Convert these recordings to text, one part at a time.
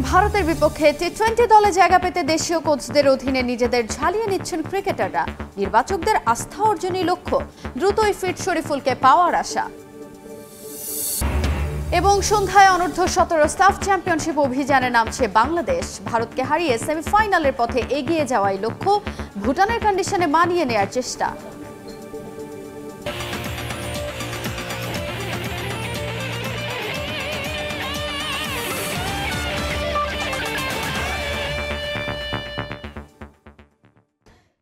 ভারতের বিপক্ষে টি-20 দলে জায়গা পেতে দেশীয় কোচদের অধীনে নিজেদের ঝালিয়ে নিচ্ছেন ক্রিকেটাররা। নির্বাচকদের আস্থা অর্জনই লক্ষ্য, দ্রুতই ফিট শরীফুলকে পাওয়ার আশা। এবং সন্ধ্যায় অনূর্ধ্ব-17 সাফ চ্যাম্পিয়নশিপ অভিযানে নামছে বাংলাদেশ। ভারতকে হারিয়ে সেমিফাইনালের পথে এগিয়ে যাওয়াই লক্ষ্য, ভুটানের কন্ডিশনে মানিয়ে নেয়ার চেষ্টা।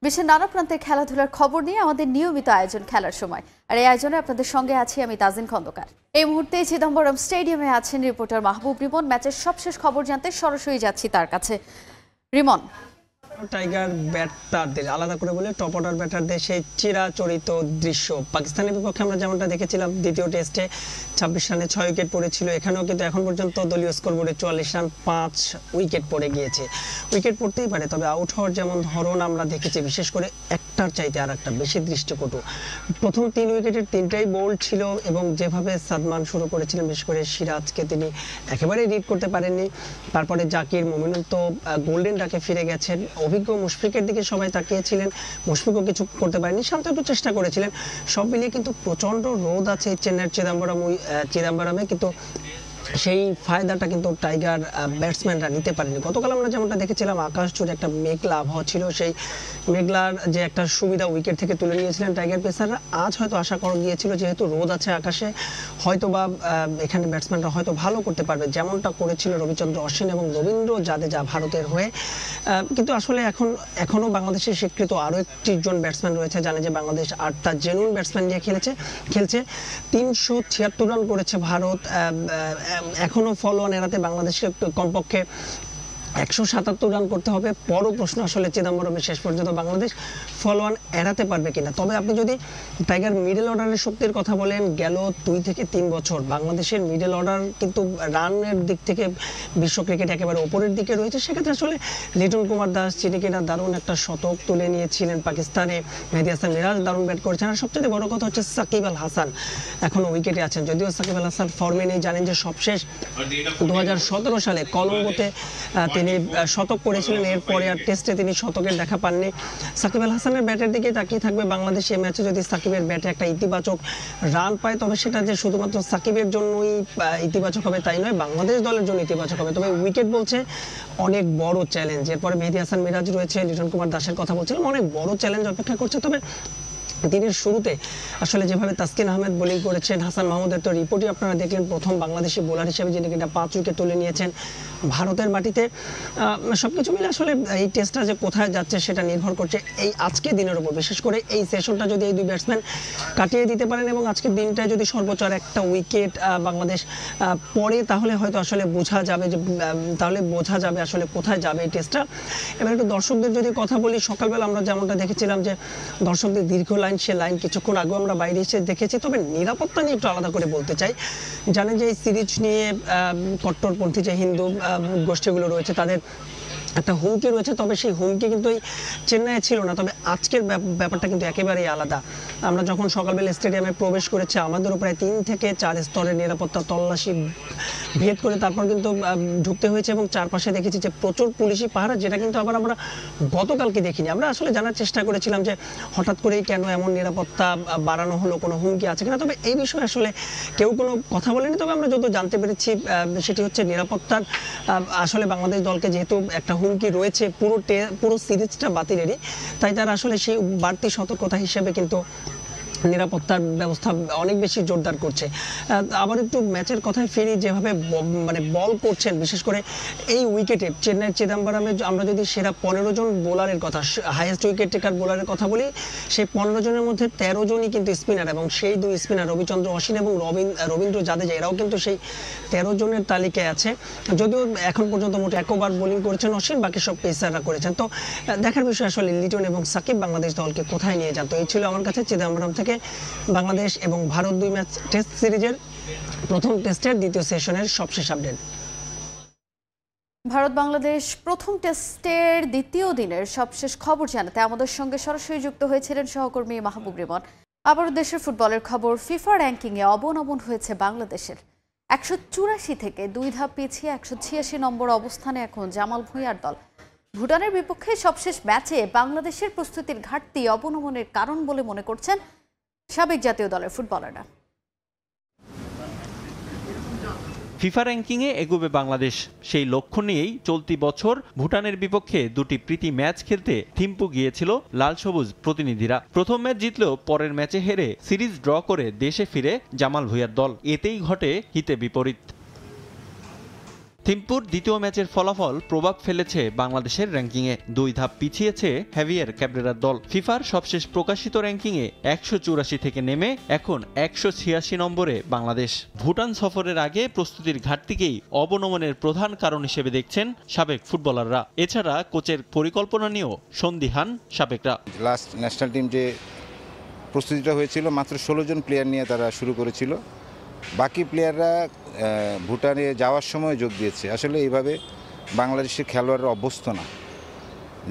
বিশ্বের নানা প্রান্তের খেলাধুলার খবর নিয়ে আমাদের নিয়মিত আয়োজন খেলার সময়, আর এই আয়োজনে আপনাদের সঙ্গে আছি আমি তাজিন খন্দকার। এই মুহূর্তে চিদম্বরম স্টেডিয়ামে আছেন রিপোর্টার মাহবুব রিমন। ম্যাচের সবশেষ খবর জানতে সরাসরি যাচ্ছি তার কাছে। রিমন, টাইগার ব্যাটারদের আলাদা করে বলে টপ অর্ডার ব্যাটারদের সেই চিরাচরিত দৃশ্য পাকিস্তানের বিপক্ষে আমরা যেমনটা দেখেছিলাম দ্বিতীয় টেস্টে 26 রানে 6 উইকেট পড়েছিল। এখানেও কিন্তু এখন পর্যন্ত দলীয় স্কোরবোর্ডে 44 রান 5 উইকেট পড়ে গিয়েছে। উইকেট পড়তেই পারে, তবে আউট হওয়ার যেমন ধরন আমরা দেখেছি, বিশেষ করে একটার চাইতে আর একটা বেশি দৃষ্টিকটু। প্রথম 3 উইকেটের 3টাই বোল্ড ছিল এবং যেভাবে সাদমান শুরু করেছিলেন, বিশেষ করে সিরাজকে তিনি একেবারে রিড করতে পারেননি। তারপরে জাকির, মুমিনুল তো গোল্ডেন ডাকে ফিরে গেছেন। অভিজ্ঞ মুশফিকের দিকে সবাই তাকিয়েছিলেন, মুশফিকও কিছু করতে পারেনি, শান্ত একটু চেষ্টা করেছিলেন। সব মিলিয়ে কিন্তু প্রচণ্ড রোদ আছে চেন্নাইয়ের চিদাম্বরমে, কিন্তু সেই ফায়দাটা কিন্তু টাইগার ব্যাটসম্যানরা নিতে পারেনি। গতকাল আমরা যেমনটা দেখেছিলাম আকাশ জুড়ে একটা মেঘলা আবহাওয়া ছিল, সেই মেঘলার যে একটা সুবিধা উইকেট থেকে তুলে নিয়েছিলেন টাইগার পেসাররা। আজ হয়তো আশা করা গিয়েছিল যেহেতু রোদ আছে আকাশে, হয়তো বা এখানে ব্যাটসম্যানরা হয়তো ভালো করতে পারবে, যেমনটা করেছিল রবিচন্দ্র অশ্বিন এবং রবীন্দ্র জাদেজা ভারতের হয়ে। কিন্তু আসলে এখনও বাংলাদেশের স্বীকৃত আরও একজন ব্যাটসম্যান রয়েছে, জানে যে বাংলাদেশ 8টা জেনুইন ব্যাটসম্যান নিয়ে খেলছে। 376 রান করেছে ভারত। এখনো ফলোয়ান এড়াতে বাংলাদেশকে কমপক্ষে 177 রান করতে হবে। বড় প্রশ্ন আসলে চিদম্বরমে শেষ পর্যন্ত বাংলাদেশ ফলোয়ান এড়াতে পারবে কিনা। তবে আপনি যদি টাইগার মিডল অর্ডারের শক্তির কথা বলেন, গেল 2 থেকে 3 বছর বাংলাদেশের মিডল অর্ডার কিন্তু রানের দিক থেকে বিশ্ব ক্রিকেট একেবারে ওপরের দিকে রয়েছে। সেক্ষেত্রে আসলে লিটন কুমার দাস, যিনি কিনা দারুণ একটা শতক তুলে নিয়েছিলেন পাকিস্তানে, মেহেদী হাসান মিরাজ দারুণ ব্যাট করেছেন। আর সবচেয়ে বড় কথা হচ্ছে সাকিব আল হাসান এখনো উইকেটে আছেন, যদিও সাকিব আল হাসান ফর্মে নেই। জানেন যে সবশেষ 2017 সালে কলম্বোতে তিনি শতক করেছিলেন, এরপরে আর টেস্টে তিনি শতকের দেখা পাননি। সাকিব আল হাসানের ব্যাটের দিকে তাকিয়ে থাকবে বাংলাদেশ। এই ম্যাচে যদি সাকিবের ব্যাটে একটা ইতিবাচক রান পায়, তবে সেটা যে শুধুমাত্র সাকিবের জন্যই ইতিবাচক হবে তাই নয়, বাংলাদেশ দলের জন্য ইতিবাচক হবে। তবে উইকেট বলছে অনেক বড় চ্যালেঞ্জ। এরপরে মেহেদী হাসান মিরাজ রয়েছে, লিটন কুমার দাসের কথা বলছিলাম, অনেক বড় চ্যালেঞ্জ অপেক্ষা করছে। তবে দিনের শুরুতে আসলে যেভাবে তাসকিন আহমেদ বোলিং করেছেন, হাসান মাহমুদের তো রিপোর্টই আপনারা দেখলেন, প্রথম বাংলাদেশি বোলার হিসেবে যিনি কিনা 5 উইকেট তুলে নিয়েছেন ভারতের মাটিতে। সবকিছু মিলে আসলে এই টেস্টটা যে কোথায় যাচ্ছে সেটা নির্ভর করছে এই আজকের দিনের উপর। বিশেষ করে এই সেশনটা যদি এই 2 ব্যাটসম্যান কাটিয়ে দিতে পারেন এবং আজকের দিনটায় যদি সর্বোচ্চ আর একটা উইকেট বাংলাদেশ পড়ে, তাহলে হয়তো আসলে বোঝা যাবে আসলে কোথায় যাবে এই টেস্টটা। এবার একটু দর্শকদের যদি কথা বলি, সকালবেলা আমরা যেমনটা দেখেছিলাম যে দর্শকদের দীর্ঘ সে লাইন কিছুক্ষণ আগে আমরা বাইরে এসে দেখেছি। তবে নিরাপত্তা নিয়ে একটু আলাদা করে বলতে চাই। জানেন যে এই সিরিজ নিয়ে কট্টরপন্থী যে হিন্দু গোষ্ঠীগুলো রয়েছে তাদের একটা হুমকি রয়েছে, তবে সেই হুমকি কিন্তু এই চেন্নাইয়ে ছিল না। তবে আজকের ব্যাপারটা কিন্তু একেবারেই আলাদা। আমরা যখন সকালবেলা স্টেডিয়ামে প্রবেশ করেছি, আমাদেরও প্রায় 3 থেকে 4 স্তরের নিরাপত্তা তল্লাশি ভেদ করে তারপর কিন্তু ঢুকতে হয়েছে এবং চারপাশে দেখেছি যে প্রচুর পুলিশি পাহারা, যেটা কিন্তু আবার আমরা গতকালকে দেখিনি। আমরা আসলে জানার চেষ্টা করেছিলাম যে হঠাৎ করেই কেন এমন নিরাপত্তা বাড়ানো হলো, কোনো হুমকি আছে কিনা। তবে এই বিষয়ে আসলে কেউ কোনো কথা বলেনি। তবে আমরা যত জানতে পেরেছি সেটি হচ্ছে নিরাপত্তার আসলে বাংলাদেশ দলকে যেহেতু একটা হুমকি রয়েছে পুরো সিরিজটা বাতিলেরই, তাই তারা আসলে সেই বাড়তি সতর্কতা হিসেবে কিন্তু নিরাপত্তার ব্যবস্থা অনেক বেশি জোরদার করছে। আবার একটু ম্যাচের কথায় ফিরি, যেভাবে মানে বল করছেন, বিশেষ করে এই উইকেটে চেন্নাইয়ের চিদম্বরমে আমরা যদি সেরা 15 জন বোলারের কথা, হাইয়েস্ট উইকেট টেকার বোলারের কথা বলি, সেই 15 জনের মধ্যে 13 জনই কিন্তু স্পিনার, এবং সেই 2 স্পিনার রবিচন্দ্র অশ্বিন এবং রবীন্দ্র জাদেজা, এরাও কিন্তু সেই 13 জনের তালিকায় আছে। যদিও এখন পর্যন্ত মোট একবার বোলিং করেছেন অশ্বিন, বাকি সব পেসাররা করেছেন। তো দেখার বিষয় আসলে লিটন এবং সাকিব বাংলাদেশ দলকে কোথায় নিয়ে যান। তো এই ছিল আমার কাছে চিদম্বরম থেকে বাংলাদেশ এবং ভারত 2 ম্যাচ টেস্ট সিরিজের প্রথম টেস্টের দ্বিতীয় সেশনের সবশেষ আপডেট। ভারত বাংলাদেশ প্রথম টেস্টের দ্বিতীয় দিনের সবশেষ খবর জানাতে আমাদের সঙ্গে সরাসরি যুক্ত হয়েছিলেন সহকর্মী মাহবুব রিমন। আবারও দেশের ফুটবলের খবর, ফিফা র্যাঙ্কিংয়ে অবনমন হয়েছে বাংলাদেশের। 184 থেকে 2 ধাপ পিছিয়ে 186 নম্বর অবস্থানে এখন জামাল ভুঁইয়ার দল। ভুটানের বিপক্ষে সবশেষ ম্যাচে বাংলাদেশের প্রস্তুতির ঘাটতি অবনমনের কারণ বলে মনে করছেন সাবেক জাতীয় দলের ফুটবলাররা। ফিফা র্যাঙ্কিংয়ে এগোবে বাংলাদেশ, সেই লক্ষ্য নিয়েই চলতি বছর ভুটানের বিপক্ষে দুটি প্রীতি ম্যাচ খেলতে থিম্পু গিয়েছিল লাল সবুজ প্রতিনিধিরা। প্রথম ম্যাচ জিতলেও পরের ম্যাচে হেরে সিরিজ ড্র করে দেশে ফিরে জামাল ভুঁইয়ার দল। এতেই ঘটে হিতে বিপরীত। থিম্পুর দ্বিতীয় ম্যাচের ফলাফল প্রভাব ফেলেছে বাংলাদেশের র্যাঙ্কিংয়ে। 2 ধাপ পিছিয়েছে হেভিয়ার ক্যাবরেরার দল। ফিফার সবশেষ প্রকাশিত র্যাঙ্কিংয়ে 184 থেকে নেমে এখন 186 নম্বরে বাংলাদেশ। ভুটান সফরের আগে প্রস্তুতির ঘাটতিকেই অবনমনের প্রধান কারণ হিসেবে দেখছেন সাবেক ফুটবলাররা। এছাড়া কোচের পরিকল্পনা নিয়েও সন্দিহান সাবেকরা। লাস্ট ন্যাশনাল টিম যে প্রস্তুতিটা হয়েছিল মাত্র 16 জন প্লেয়ার নিয়ে তারা শুরু করেছিল। বাকি প্লেয়াররা ভুটানে যাওয়ার সময় যোগ দিয়েছে। আসলে এইভাবে বাংলাদেশের খেলোয়াড়রা অভ্যস্ত না,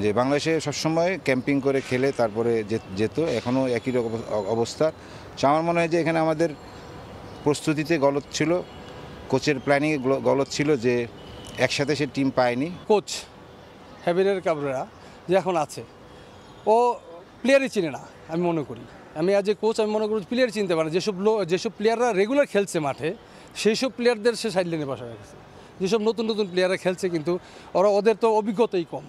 যে বাংলাদেশে সবসময় ক্যাম্পিং করে খেলে তারপরে যেত, এখনও একই রকম অবস্থা। আমার মনে হয় যে এখানে আমাদের প্রস্তুতিতে গলত ছিল, কোচের প্ল্যানিংয়ে গলত ছিল, যে একসাথে সে টিম পায়নি। কোচ হেভিয়ার ক্যাবরেরা যে এখন আছে, ও প্লেয়ারই চিনে না। আমি মনে করি, আমি অ্যাজ এ কোচ আমি মনে করি প্লেয়ার চিনতে পারে। যেসব প্লেয়াররা রেগুলার খেলছে মাঠে, সেই সব প্লেয়ারদের সে সাইড লাইনে বসা রেখেছে। যেসব নতুন নতুন প্লেয়াররা খেলছে কিন্তু ওদের তো অভিজ্ঞতাই কম,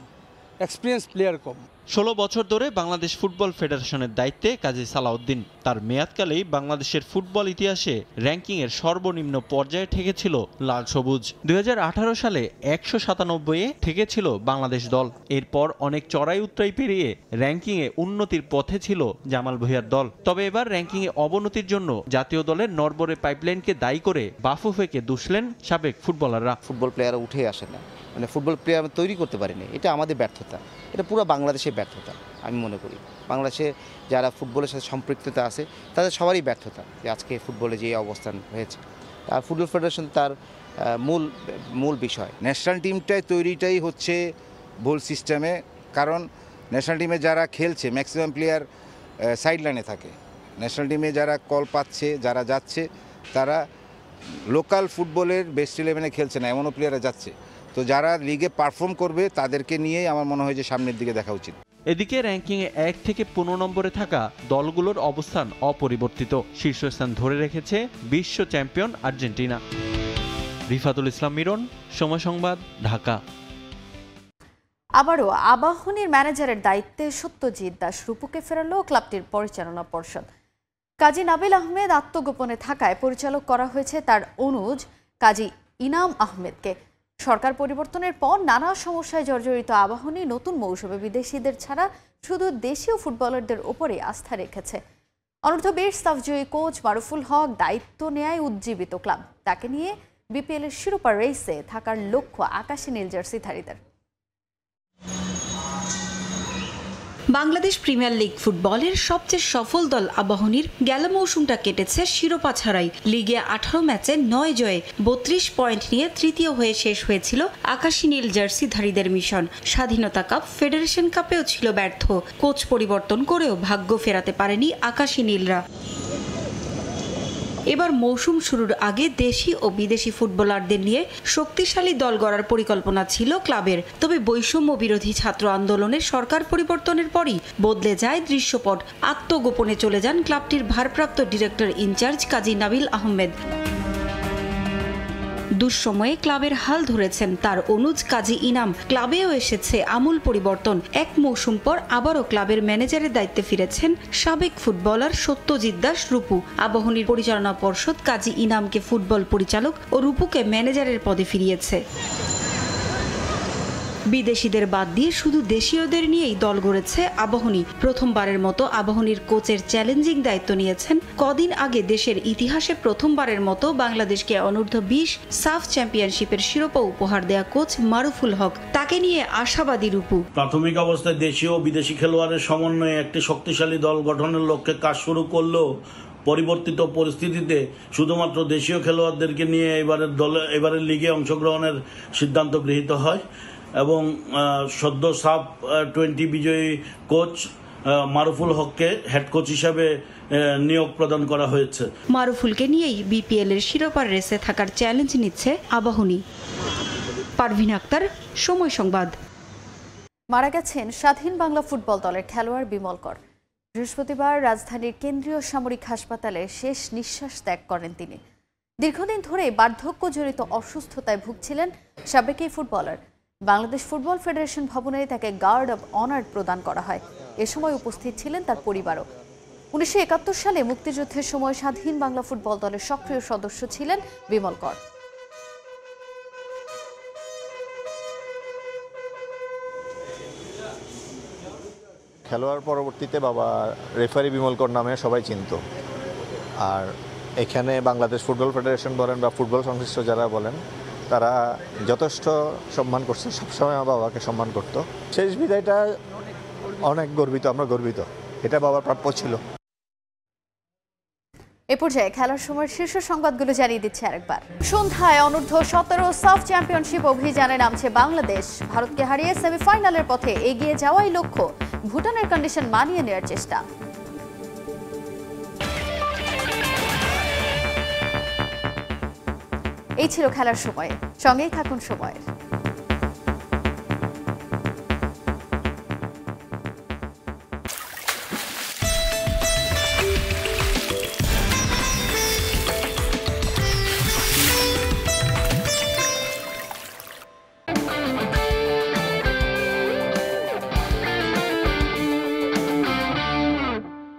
এক্সপিরিয়েন্স প্লেয়ার কম। 16 বছর ধরে বাংলাদেশ ফুটবল ফেডারেশনের দায়িত্বে কাজী সালাউদ্দিন। তার মেয়াদকালেই বাংলাদেশের ফুটবল ইতিহাসে র্যাঙ্কিংয়ের সর্বনিম্ন পর্যায়ে ঠেকেছিল লাল সবুজ। 2018 সালে 197-এ ঠেকেছিল বাংলাদেশ দল। এরপর অনেক চড়াই উতরাই পেরিয়ে র্যাঙ্কিংয়ে উন্নতির পথে ছিল জামাল ভুঁইয়ার দল। তবে এবার র্যাঙ্কিংয়ে অবনতির জন্য জাতীয় দলের নড়বড়ে পাইপলাইনকে দায়ী করে বাফুফেকে দুষলেন সাবেক ফুটবলাররা। ফুটবল প্লেয়াররা উঠে আসে না, মানে ফুটবল প্লেয়ার তৈরি করতে পারেনি। এটা আমাদের ব্যর্থতা, এটা পুরো বাংলাদেশের ব্যর্থতা। আমি মনে করি বাংলাদেশে যারা ফুটবলের সাথে সম্পৃক্ততা আছে তাদের সবারই ব্যর্থতা যে আজকে ফুটবলে যে অবস্থান হয়েছে। আর ফুটবল ফেডারেশন তার মূল বিষয়। ন্যাশনাল টিমটাই তৈরিটাই হচ্ছে ভুল সিস্টেমে, কারণ ন্যাশনাল টিমে যারা খেলছে ম্যাক্সিমাম প্লেয়ার সাইড লাইনে থাকে। ন্যাশনাল টিমে যারা কল পাচ্ছে, যারা যাচ্ছে, তারা লোকাল ফুটবলের বেস্ট 11-এ খেলছে না, এমনও প্লেয়াররা যাচ্ছে। তো যারা লিগে পারফর্ম করবে তাদেরকে নিয়েই আমার মনে হয় যে সামনের দিকে দেখা উচিত। এদিকে র্যাঙ্কিংয়ে 1 থেকে 15 নম্বরে থাকা দলগুলোর অবস্থান অপরিবর্তিত। শীর্ষস্থান ধরে রেখেছে বিশ্ব চ্যাম্পিয়ন আর্জেন্টিনা। রিফাতুল ইসলাম মিরন, সময় সংবাদ, ঢাকা। আবারও আবাহনীর ম্যানেজারের দায়িত্বে সত্যজিৎ দাস রূপুকে ফেরালো ক্লাবটির পরিচালনা পর্ষদ। কাজী নাবিল আহমেদ আত্মগোপনে থাকায় পরিচালক করা হয়েছে তার অনুজ কাজী ইনাম আহমেদকে। সরকার পরিবর্তনের পর নানা সমস্যায় জর্জরিত আবাহনী নতুন মৌসুমে বিদেশিদের ছাড়া শুধু দেশীয় ফুটবলারদের ওপরে আস্থা রেখেছে। অনূর্ধ্ব-20 সাফজয়ী কোচ মারুফুল হক দায়িত্ব নেয় উজ্জীবিত ক্লাব। তাকে নিয়ে বিপিএলের শিরোপা রেসে থাকার লক্ষ্য আকাশী নীল জার্সিধারীদের। বাংলাদেশ প্রিমিয়ার লিগ ফুটবলের সবচেয়ে সফল দল আবাহনীর গেল মৌসুমটা কেটেছে শিরোপা ছাড়াই। লিগে 18 ম্যাচে 9 জয়ে 32 পয়েন্ট নিয়ে তৃতীয় হয়ে শেষ হয়েছিল আকাশী নীল জার্সিধারীদের মিশন। স্বাধীনতা কাপ, ফেডারেশন কাপেও ছিল ব্যর্থ। কোচ পরিবর্তন করেও ভাগ্য ফেরাতে পারেনি আকাশী নীলরা। এবার মৌসুম শুরুর আগে দেশি ও বিদেশি ফুটবলারদের নিয়ে শক্তিশালী দল গড়ার পরিকল্পনা ছিল ক্লাবের। তবে বৈষম্য বিরোধী ছাত্র আন্দোলনের সরকার পরিবর্তনের পরই বদলে যায় দৃশ্যপট। আত্মগোপনে চলে যান ক্লাবটির ভারপ্রাপ্ত ডিরেক্টর ইনচার্জ কাজী নাবিল আহমেদ। দুঃসময়ে ক্লাবের হাল ধরেছেন তার অনুজ কাজী ইনাম। ক্লাবেও এসেছে আমূল পরিবর্তন। 1 মৌসুম পর আবারও ক্লাবের ম্যানেজারের দায়িত্বে ফিরেছেন সাবেক ফুটবলার সত্যজিৎ দাস রূপু। আবাহনীর পরিচালনা পর্ষদ কাজী ইনামকে ফুটবল পরিচালক ও রূপুকে ম্যানেজারের পদে ফিরিয়েছে। বিদেশিদের বাদ দিয়ে শুধু দেশীয়দের নিয়েই দল গড়েছে আবাহনী। প্রথমবারের মতো আবাহনীর কোচের চ্যালেঞ্জিং দায়িত্ব নিয়েছেন কদিন আগে দেশের ইতিহাসে প্রথমবারের মতো বাংলাদেশকে অনূর্ধ্ব-20 সাফ চ্যাম্পিয়নশিপের শিরোপা উপহার দেয়া কোচ মারুফুল হক। তাকে নিয়ে আশাবাদী রূপু। প্রাথমিক অবস্থায় দেশীয় ও বিদেশি খেলোয়াড়ের সমন্বয়ে একটি শক্তিশালী দল গঠনের লক্ষ্যে কাজ শুরু করলেও পরিবর্তিত পরিস্থিতিতে শুধুমাত্র দেশীয় খেলোয়াড়দেরকে নিয়ে এবারের লিগে অংশগ্রহণের সিদ্ধান্ত গৃহীত হয় এবং সদ্য সাব 20 বিজয়ী কোচ মারুফুল হককে হেড কোচ হিসাবে নিয়োগ প্রদান করা হয়েছে। মারুফুলকে নিয়েই বিপিএল এর শিরোপার রেসে থাকার চ্যালেঞ্জ নিচ্ছে আবাহনী। পারভিন আক্তার, সময় সংবাদ। মারা গেছেন স্বাধীন বাংলা ফুটবল দলের খেলোয়াড় বিমল কর। বৃহস্পতিবার রাজধানীর কেন্দ্রীয় সামরিক হাসপাতালে শেষ নিঃশ্বাস ত্যাগ করেন তিনি। দীর্ঘদিন ধরে বার্ধক্যজনিত অসুস্থতায় ভুগছিলেন সাবেক এই ফুটবলার। বাংলাদেশ ফুটবল ফেডারেশন ভবনে তাকে গার্ড অব অনার প্রদান করা হয়। এ সময় উপস্থিত ছিলেন তার পরিবারও। 1971 সালে মুক্তিযুদ্ধের সময় স্বাধীন বাংলা ফুটবল দলের সক্রিয় সদস্য ছিলেন বিমল কর। খেলোয়াড় পরবর্তীতে বাবা রেফারি বিমল কর নামে সবাই চিনত। আর এখানে বাংলাদেশ ফুটবল ফেডারেশন বলেন বা ফুটবল সংশ্লিষ্ট যারা বলেন, তারা যথেষ্ট সম্মান করছে, সবসময় আমার বাবাকে সম্মান করত। শেষ বিদায়টা অনেক গর্বিত, আমরা গর্বিত, এটা বাবার প্রাপ্য ছিল। এ পর্যায়ে খেলার সময় শীর্ষ সংবাদগুলো জানিয়ে দিচ্ছে আরেকবার। সন্ধ্যায় অনূর্ধ্ব-17 সাফ চ্যাম্পিয়নশিপ অভিযানে নামছে বাংলাদেশ। ভারতকে হারিয়ে সেমিফাইনালের পথে এগিয়ে যাওয়াই লক্ষ্য। ভুটানের কন্ডিশন মানিয়ে নেওয়ার চেষ্টা। এই ছিল খেলার সময়। সঙ্গেই থাকুন সময়ের।